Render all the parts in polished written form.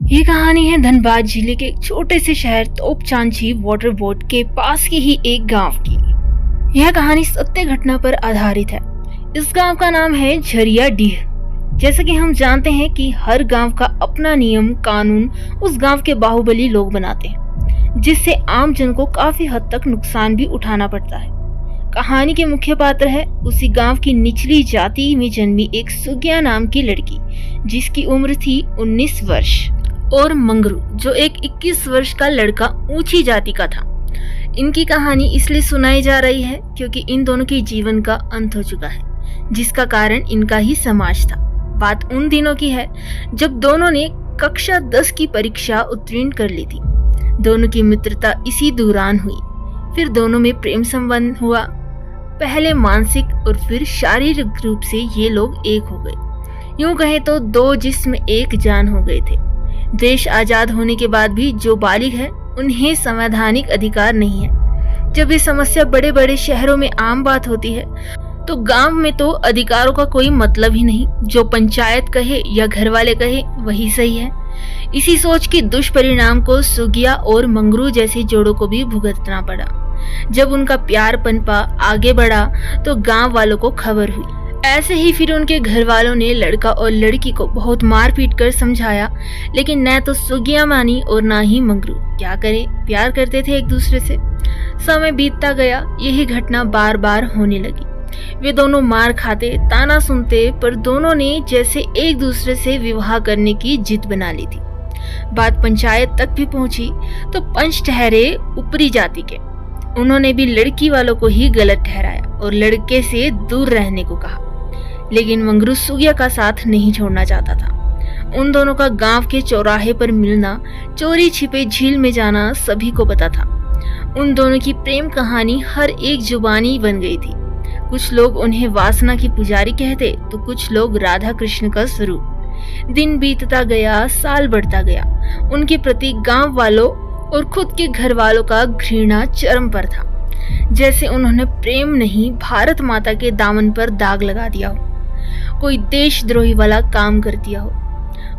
ये कहानी है धनबाद जिले के एक छोटे से शहर तोपचांची वाटर बोर्ड के पास के ही एक गांव की। यह कहानी सत्य घटना पर आधारित है। इस गांव का नाम है झरिया डीह। जैसा कि हम जानते हैं कि हर गांव का अपना नियम कानून उस गांव के बाहुबली लोग बनाते हैं, जिससे आम जन को काफी हद तक नुकसान भी उठाना पड़ता है। कहानी के मुख्य पात्र है उसी गांव की निचली जाति में जन्मी एक सुगिया नाम की लड़की, जिसकी उम्र थी 19 वर्ष, और मंगरू जो एक 21 वर्ष का लड़का ऊंची जाति का था। इनकी कहानी इसलिए सुनाई जा रही है क्योंकि इन दोनों के जीवन का अंत हो चुका है, जिसका कारण इनका ही समाज था। बात उन दिनों की है जब दोनों ने कक्षा 10 की परीक्षा उत्तीर्ण कर ली थी। दोनों की मित्रता इसी दौरान हुई। फिर दोनों में प्रेम संबंध हुआ। पहले मानसिक और फिर शारीरिक रूप से ये लोग एक हो गए। यूं कहें तो दो जिस्म एक जान हो गए थे। देश आजाद होने के बाद भी जो बालिग है उन्हें संवैधानिक अधिकार नहीं है। जब ये समस्या बड़े बड़े शहरों में आम बात होती है तो गांव में तो अधिकारों का कोई मतलब ही नहीं। जो पंचायत कहे या घर वाले कहे वही सही है। इसी सोच के दुष्परिणाम को सुगिया और मंगरू जैसे जोड़ों को भी भुगतना पड़ा। जब उनका प्यार पनपा आगे बढ़ा तो गांव वालों को खबर हुई। ऐसे ही फिर उनके घर वालों ने लड़का और लड़की को बहुत मार पीट कर समझाया, लेकिन न तो सुगिया मानी और ना ही मंगरू। क्या करे, प्यार करते थे एक दूसरे से। समय बीतता गया, यही घटना बार बार होने लगी। वे दोनों मार खाते, ताना सुनते, पर दोनों ने जैसे एक दूसरे से विवाह करने की जिद बना ली थी। बात पंचायत तक भी पहुंची तो पंच ठहरे ऊपरी जाति के। उन्होंने भी लड़की वालों को ही गलत ठहराया और लड़के से दूर रहने को कहा, लेकिन मंगरू सुगिया का साथ नहीं छोड़ना चाहता था। उन दोनों का गांव के चौराहे पर मिलना, चोरी छिपे झील में जाना सभी को पता था। उन दोनों की प्रेम कहानी हर एक जुबानी बन गई थी। कुछ लोग उन्हें वासना की पुजारी कहते तो कुछ लोग राधा कृष्ण का स्वरूप। दिन बीतता गया, साल बढ़ता गया। उनके प्रति गांव वालों और खुद के घर वालों का घृणा चरम पर था। जैसे उन्होंने प्रेम नहीं भारत माता के दामन पर दाग लगा दिया हो, कोई देशद्रोही वाला काम कर दिया हो।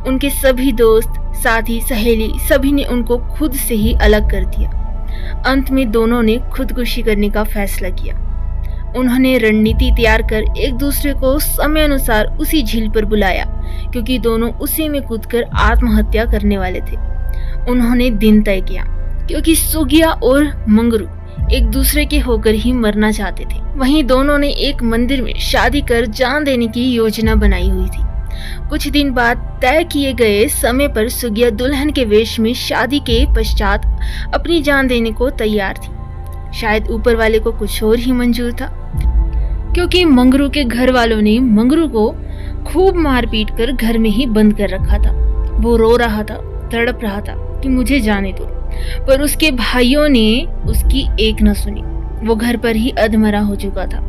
उनके सभी दोस्त, साथी, सहेली सभी ने उनको खुद से ही अलग कर दिया। अंत में दोनों ने खुदकुशी करने का फैसला किया। उन्होंने रणनीति तैयार कर एक दूसरे को समय अनुसार उसी झील पर बुलाया, क्योंकि दोनों उसी में कूदकर आत्महत्या करने वाले थे। उन्होंने दिन तय किया, क्योंकि सुगिया और मंगरू एक दूसरे के होकर ही मरना चाहते थे। वहीं दोनों ने एक मंदिर में शादी कर जान देने की योजना बनाई हुई थी। कुछ दिन बाद तय किए गए समय पर सुगिया दुल्हन के वेश में शादी के पश्चात अपनी जान देने को तैयार थी। शायद ऊपर वाले को कुछ और ही मंजूर था, क्योंकि मंगरू के घर वालों ने मंगरू को खूब मार पीट कर घर में ही बंद कर रखा था। वो रो रहा था, तड़प रहा था कि मुझे जाने दो, पर उसके भाइयों ने उसकी एक न सुनी। वो घर पर ही अधमरा हो चुका था।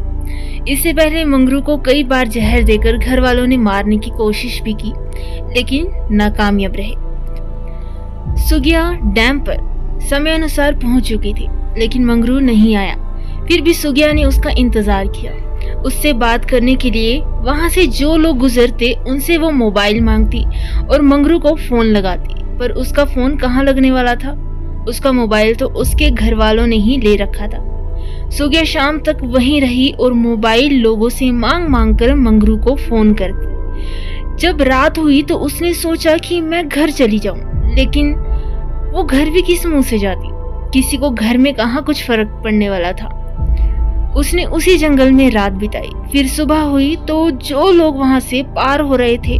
इससे पहले मंगरू को कई बार जहर देकर घर वालों ने मारने की कोशिश भी की, लेकिन नाकामयाब रहे। सुगिया डैम पर समय अनुसार पहुंच चुकी थी, लेकिन मंगरू नहीं आया। फिर भी सुगिया ने उसका इंतजार किया। उससे बात करने के लिए वहां से जो लोग गुजरते उनसे वो मोबाइल मांगती और मंगरू को फोन लगाती, पर उसका फोन कहाँ लगने वाला था। उसका मोबाइल तो उसके घर वालों ने ही ले रखा था। सुगिया शाम तक वहीं रही और मोबाइल लोगों से मांग मांग कर मंगरू को फोन करती। जब रात हुई तो उसने सोचा कि मैं घर चली जाऊं, लेकिन वो घर भी किस मुंह से जाती। किसी को घर में कहाँ कुछ फर्क पड़ने वाला था। उसने उसी जंगल में रात बिताई। फिर सुबह हुई तो जो लोग वहां से पार हो रहे थे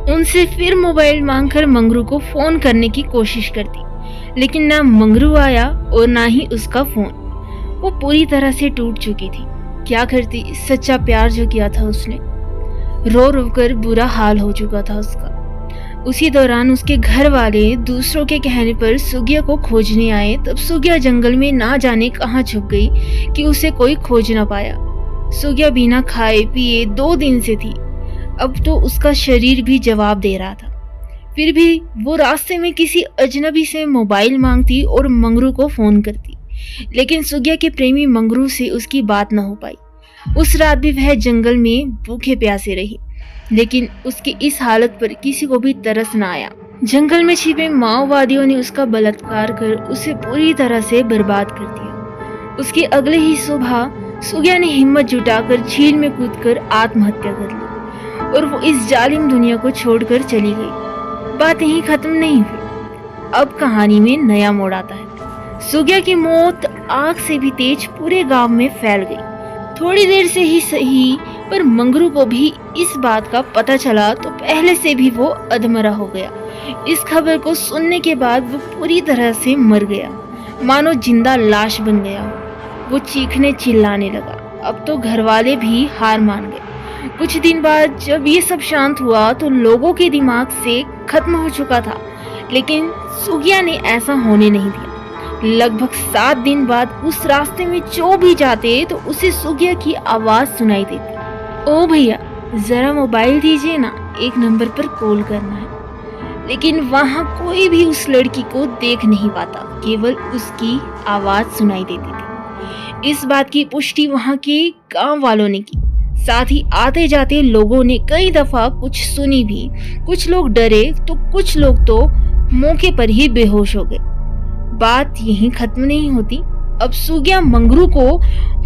उनसे फिर मोबाइल मांगकर मंगरू को फोन करने की कोशिश करती, लेकिन ना मंगरू आया और ना ही उसका फोन। वो पूरी तरह से टूट चुकी थी। क्या करती, सच्चा प्यार जो किया था उसने। रो रो कर बुरा हाल हो चुका था उसका। उसी दौरान उसके घर वाले दूसरों के कहने पर सुगिया को खोजने आए। तब सुगिया जंगल में ना जाने कहाँ छुप गई कि उसे कोई खोज ना पाया। सुगिया बिना खाए पिए 2 दिन से थी। अब तो उसका शरीर भी जवाब दे रहा था। फिर भी वो रास्ते में किसी अजनबी से मोबाइल मांगती और मंगरू को फोन करती, लेकिन सुगिया के प्रेमी मंगरू से उसकी बात न हो पाई। उस रात भी वह जंगल में भूखे प्यासे रही, लेकिन उसकी इस हालत पर किसी को भी तरस न आया। जंगल में छिपे माओवादियों ने उसका बलात्कार कर उसे पूरी तरह से बर्बाद कर दिया। उसकी अगले ही सुबह सुगिया ने हिम्मत जुटाकर झील में कूदकर आत्महत्या कर ली और वो इस जालिम दुनिया को छोड़कर चली गई। बात यहीं खत्म नहीं हुई। अब कहानी में नया मोड़ आता है। सुगिया की मौत आग से भी तेज पूरे गांव में फैल गई। थोड़ी देर से ही सही, पर मंगरू को भी इस बात का पता चला तो पहले से भी वो अधमरा हो गया। इस खबर को सुनने के बाद वो पूरी तरह से मर गया, मानो जिंदा लाश बन गया हो। वो चीखने चिल्लाने लगा। अब तो घर वाले भी हार मान गए। कुछ दिन बाद जब ये सब शांत हुआ तो लोगों के दिमाग से खत्म हो चुका था, लेकिन सुगिया ने ऐसा होने नहीं दिया। लगभग 7 दिन बाद उस रास्ते में जो भी जाते तो उसे सुगिया की आवाज सुनाई देती। ओ भैया, जरा मोबाइल दीजिए ना, एक नंबर पर कॉल करना है। लेकिन वहाँ कोई भी उस लड़की को देख नहीं पाता, केवल उसकी आवाज सुनाई देती थी। इस बात की पुष्टि वहाँ के गांव वालों ने की। साथ ही आते जाते लोगों ने कई दफा कुछ सुनी भी। कुछ लोग डरे तो कुछ लोग तो मौके पर ही बेहोश हो गए। बात यहीं खत्म नहीं होती। अब सुगिया मंगरू को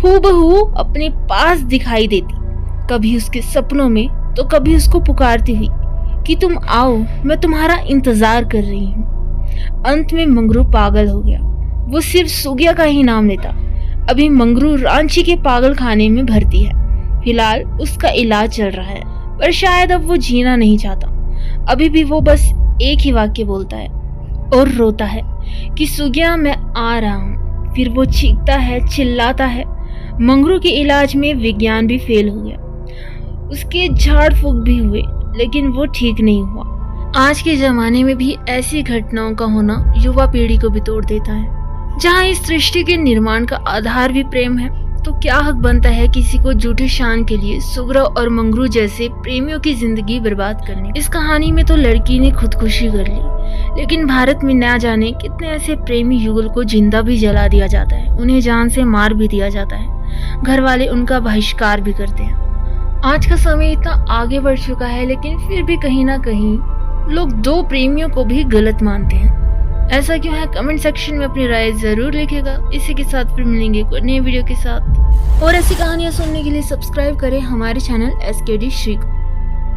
हूबहू अपने पास दिखाई देती, कभी उसके सपनों में तो कभी उसको पुकारती हुई कि तुम आओ, मैं तुम्हारा इंतजार कर रही हूँ। अंत में मंगरू पागल हो गया। वो सिर्फ सुगिया का ही नाम लेता। अभी मंगरू रांची के पागल खाने में भर्ती है। फिलहाल उसका इलाज चल रहा है, पर शायद अब वो जीना नहीं चाहता। अभी भी वो बस एक ही वाक्य बोलता है और रोता है कि सुगिया, मैं आ रहा हूँ। फिर वो चीखता है, चिल्लाता है। मंगरू के इलाज में विज्ञान भी फेल हो गया। उसके झाड़ फूक भी हुए, लेकिन वो ठीक नहीं हुआ। आज के जमाने में भी ऐसी घटनाओं का होना युवा पीढ़ी को भी तोड़ देता है। जहाँ इस सृष्टि के निर्माण का आधार भी प्रेम है, तो क्या हक बनता है किसी को झूठे शान के लिए सुग्रा और मंगरू जैसे प्रेमियों की जिंदगी बर्बाद करने। इस कहानी में तो लड़की ने खुदकुशी कर ली, लेकिन भारत में न जाने कितने ऐसे प्रेमी युगल को जिंदा भी जला दिया जाता है, उन्हें जान से मार भी दिया जाता है। घर वाले उनका बहिष्कार भी करते हैं। आज का समय इतना आगे बढ़ चुका है, लेकिन फिर भी कहीं ना कहीं लोग 2 प्रेमियों को भी गलत मानते हैं। ऐसा क्यों है? कमेंट सेक्शन में अपनी राय जरूर लिखिएगा। इसी के साथ फिर मिलेंगे कोई नए वीडियो के साथ। और ऐसी कहानियां सुनने के लिए सब्सक्राइब करें हमारे चैनल SKD श्री को।